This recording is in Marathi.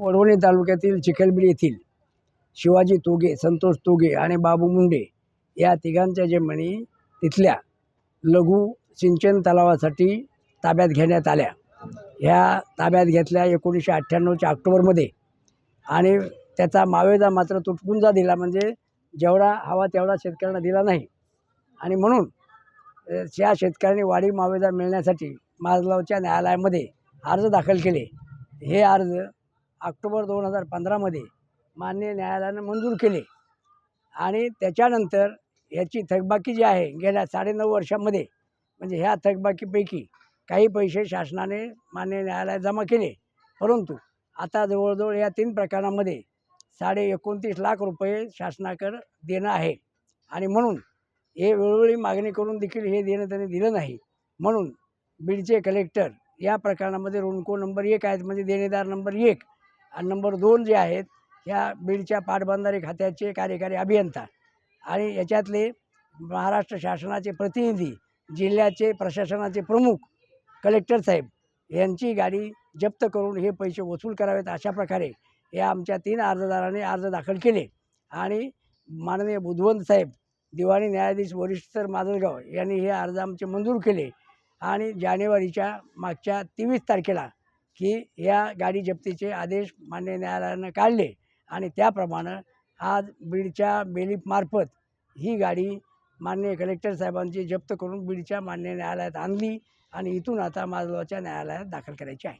वडवणी तालुक्यातील चिखलबीड येथील शिवाजी तोगे, संतोष तोगे आणि बाबू मुंडे या तिघांच्या जमिनी तिथल्या लघु सिंचन तलावासाठी ताब्यात घेण्यात आल्या. ह्या ताब्यात घेतल्या 1998च्या ऑक्टोबरमध्ये आणि त्याचा मावेजा मात्र तुटपुंजा दिला, म्हणजे जेवढा हवा तेवढा शेतकऱ्यांना दिला नाही. आणि म्हणून या शेतकऱ्यांनी वाढीव मावेजा मिळण्यासाठी माजगावच्या न्यायालयामध्ये अर्ज दाखल केले. हे अर्ज ऑक्टोबर 2015मध्ये माननीय न्यायालयानं मंजूर केले आणि त्याच्यानंतर याची थकबाकी जी आहे गेल्या 9.5 वर्षांमध्ये, म्हणजे ह्या थकबाकीपैकी काही पैसे शासनाने माननीय न्यायालयात जमा केले, परंतु आता जवळजवळ या 3 प्रकरणामध्ये 29.5 लाख रुपये शासनाकडे देणं आहे. आणि म्हणून हे वेळोवेळी मागणी करून देखील हे देणं त्यांनी दिलं नाही. म्हणून बीडचे कलेक्टर या प्रकरणामध्ये ऋणको नंबर 1 आहेत, म्हणजे देणेदार नंबर 1 आणि नंबर 2 जे आहेत ह्या बीडच्या पाटबंधारे खात्याचे कार्यकारी अभियंता आणि याच्यातले महाराष्ट्र शासनाचे प्रतिनिधी, जिल्ह्याचे प्रशासनाचे प्रमुख, कलेक्टर साहेब यांची गाडी जप्त करून हे पैसे वसूल करावेत, अशा प्रकारे या आमच्या 3 अर्जदारांनी अर्ज दाखल केले. आणि माननीय बुधवंत साहेब, दिवाणी न्यायाधीश वरिष्ठ माजलगाव यांनी हे अर्ज आमचे मंजूर केले. आणि जानेवारीच्या मागच्या 23 तारखेला की या गाडी जप्तीचे आदेश माननीय न्यायालयानं काढले आणि त्याप्रमाणे आज बीडच्या बेलीफमार्फत ही गाडी माननीय कलेक्टर साहेबांची जप्त करून बीडच्या माननीय न्यायालयात आणली आणि इथून आता माजगावच्या न्यायालयात दाखल करायची आहे.